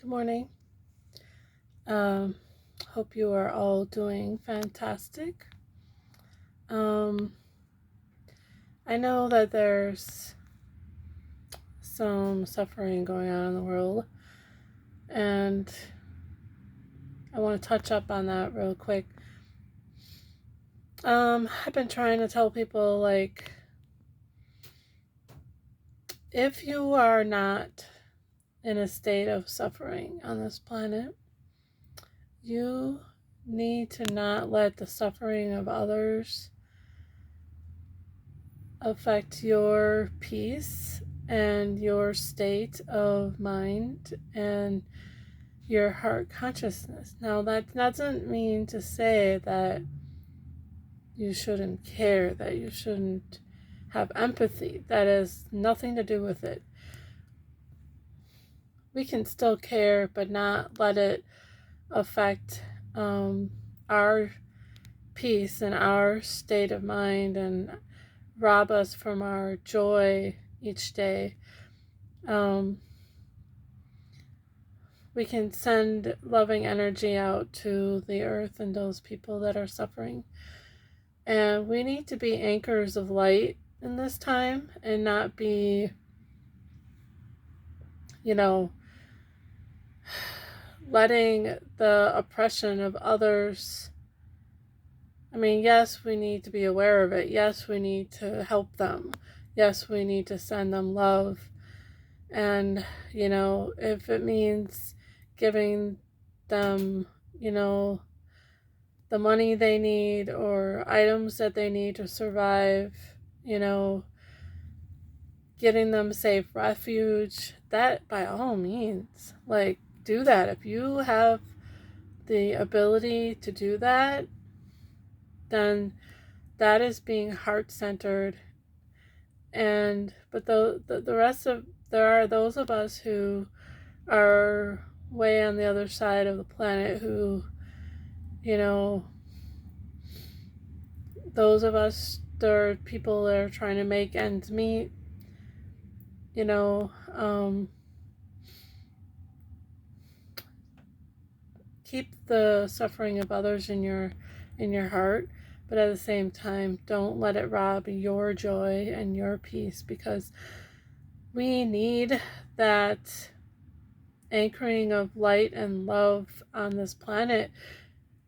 Good morning. Um, Hope you are all doing fantastic. I know that there's some suffering going on in the world, and I want to touch up on that real quick. I've been trying to tell people, like, if you are not in a state of suffering on this planet, you need to not let the suffering of others affect your peace and your state of mind and your heart consciousness. Now, that doesn't mean to say that you shouldn't care, that you shouldn't have empathy. That has nothing to do with it. We can still care, but not let it affect our peace and our state of mind and rob us from our joy each day. We can send loving energy out to the earth and those people that are suffering. And we need to be anchors of light in this time and not be, letting the oppression of others. I mean, yes, we need to be aware of it. Yes, we need to help them. Yes, we need to send them love. And, if it means giving them, the money they need or items that they need to survive, getting them safe refuge, that by all means, do that. If you have the ability to do that, then that is being heart-centered. But the rest of, there are those of us who are way on the other side of the planet who, those of us, there are people that are trying to make ends meet, keep the suffering of others in your heart, but at the same time, don't let it rob your joy and your peace, because we need that anchoring of light and love on this planet.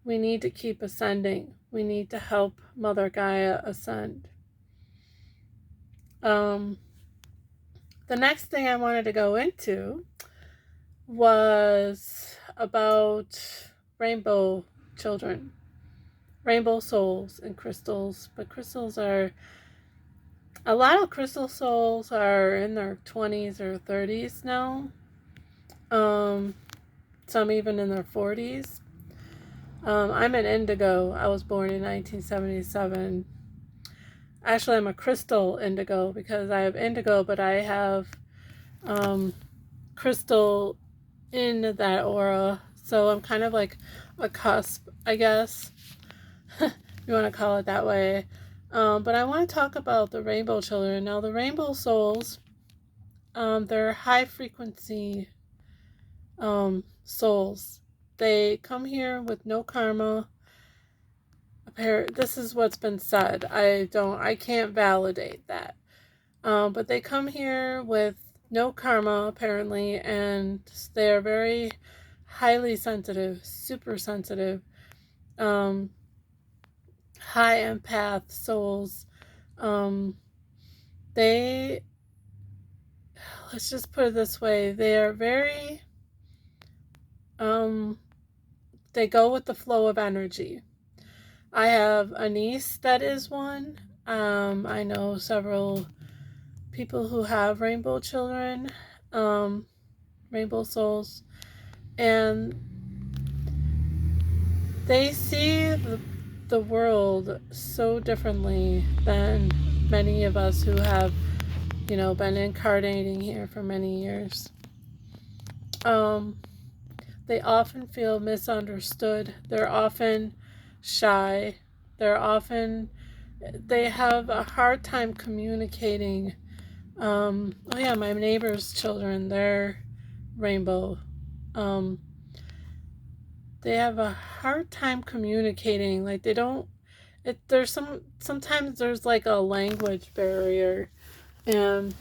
We need to keep ascending. We need to help Mother Gaia ascend. The next thing I wanted to go into was about rainbow children, rainbow souls and crystals. But a lot of crystal souls are in their 20s or 30s now. Some even in their 40s. I'm an indigo. I was born in 1977. Actually, I'm a crystal indigo because I have indigo, but I have crystal in that aura. So I'm kind of like a cusp, I guess. You want to call it that way. But I want to talk about the rainbow children. Now, the rainbow souls, they're high frequency souls. They come here with no karma. This is what's been said. I can't validate that. But they come here with no karma, apparently, and they're very highly sensitive, super sensitive, high empath souls. Let's just put it this way, they are very, they go with the flow of energy. I have a niece that is one. I know several people who have rainbow children, rainbow souls, and they see the world so differently than many of us who have, been incarnating here for many years. They often feel misunderstood. They're often shy. They have a hard time communicating. My neighbor's children, they're rainbow they have a hard time communicating. Like they don't. Sometimes there's like a language barrier, and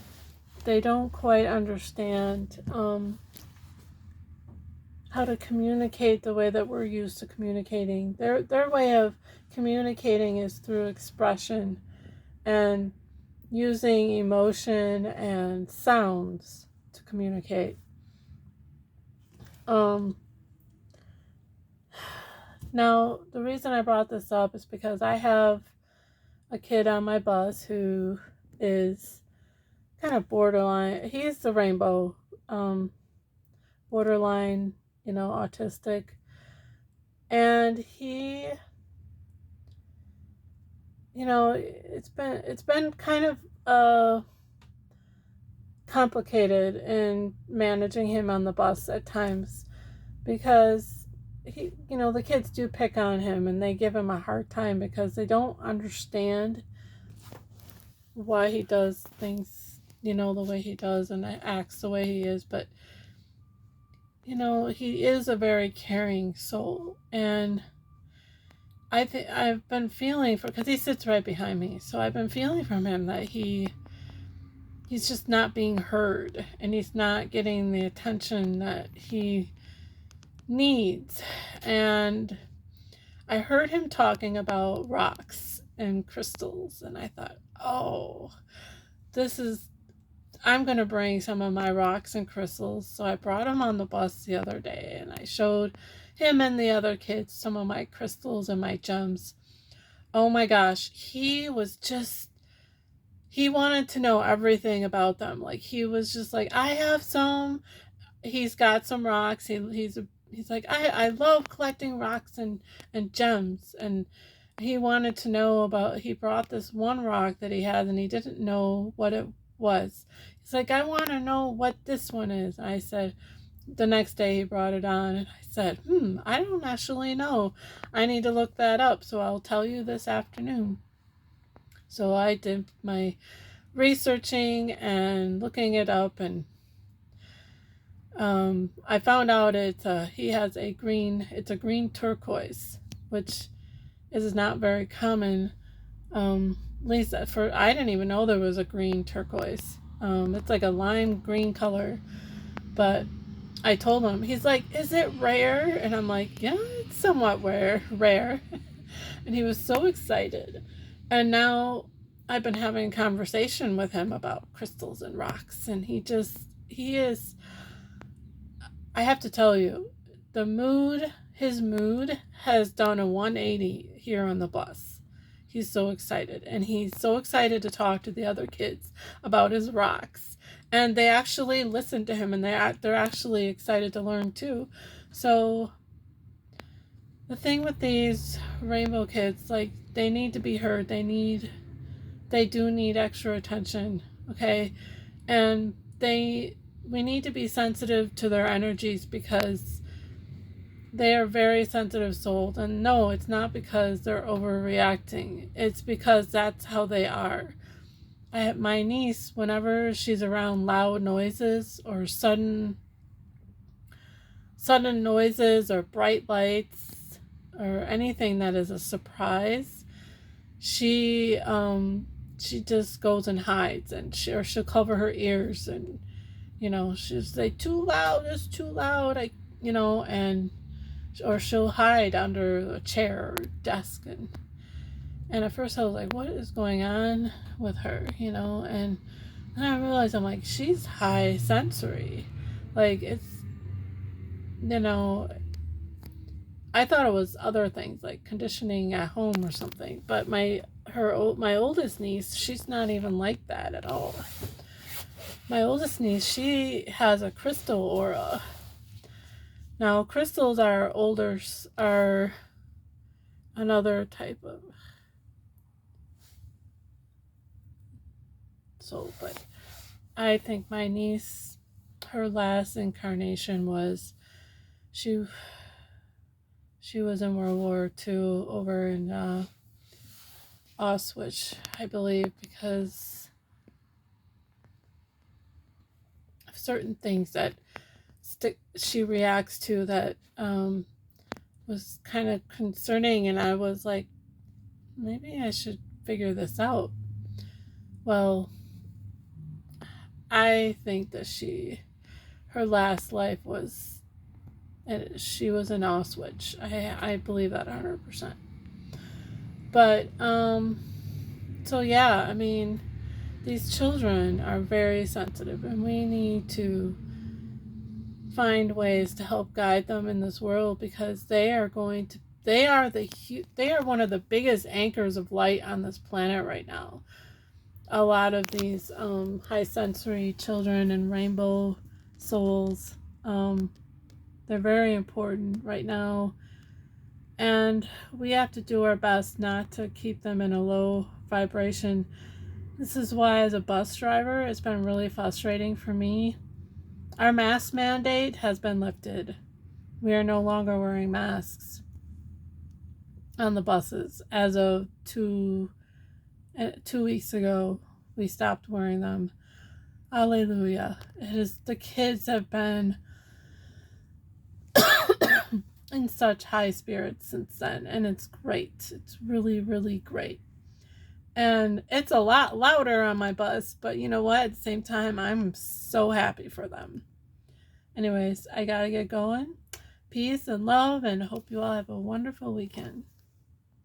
they don't quite understand how to communicate the way that we're used to communicating. Their way of communicating is through expression and using emotion and sounds to communicate. Now, the reason I brought this up is because I have a kid on my bus who is kind of borderline. He's the rainbow, borderline, autistic. And he, it's been kind of complicated in managing him on the bus at times, because the kids do pick on him and they give him a hard time because they don't understand why he does things, the way he does and acts the way he is. But, he is a very caring soul. And I've been feeling because he sits right behind me. So I've been feeling from him that he's just not being heard, and he's not getting the attention that he needs. And I heard him talking about rocks and crystals, and I thought, oh, I'm going to bring some of my rocks and crystals. So I brought him on the bus the other day, and I showed him and the other kids some of my crystals and my gems. Oh my gosh, he wanted to know everything about them. Like, he was just like, I have some. He's got some rocks. He's like, I love collecting rocks and gems. And he wanted to know he brought this one rock that he had, and he didn't know what it was. He's like, I want to know what this one is. And I said, the next day he brought it on, and I said, I don't actually know. I need to look that up, so I'll tell you this afternoon. So I did my researching and looking it up, and I found out he has a green turquoise, which is not very common. At least I didn't even know there was a green turquoise. It's like a lime green color. But I told him, he's like, is it rare? And I'm like, yeah, it's somewhat rare. And he was so excited. And now I've been having a conversation with him about crystals and rocks, and he is, I have to tell you, his mood has done a 180 here on the bus. He's so excited, and he's so excited to talk to the other kids about his rocks. And they actually listen to him, and they're actually excited to learn too. So the thing with these rainbow kids, like, they need to be heard. They do need extra attention, okay? And we need to be sensitive to their energies, because they are very sensitive souls. And no, it's not because they're overreacting. It's because that's how they are. My niece, whenever she's around loud noises or sudden noises or bright lights or anything that is a surprise, she just goes and hides, and she'll cover her ears, and she'll say, too loud, it's too loud, or she'll hide under a chair or desk. And at first I was like, what is going on with her, and then I realized, I'm like, she's high sensory. Like, it's, I thought it was other things like conditioning at home or something, but my oldest niece, she's not even like that at all. My oldest niece, she has a crystal aura. Now, crystals are another type of soul, but I think my niece, her last incarnation was, she was in World War II over in Auschwitz, I believe, because of certain things that she reacts to that was kind of concerning, and I was like, maybe I should figure this out. Well, I think that her last life was, she was an Auschwitz. I believe that 100%. But so yeah, I mean, these children are very sensitive, and we need to find ways to help guide them in this world, because they are one of the biggest anchors of light on this planet right now. A lot of these high sensory children and rainbow souls, they're very important right now, and we have to do our best not to keep them in a low vibration. This is why, as a bus driver, it's been really frustrating for me. Our mask mandate has been lifted. We are no longer wearing masks on the buses. As of 2 weeks ago, we stopped wearing them. Hallelujah. The kids have been in such high spirits since then, and it's great. It's really, really great. And it's a lot louder on my bus, but you know what? At the same time, I'm so happy for them. Anyways, I gotta get going. Peace and love, and hope you all have a wonderful weekend.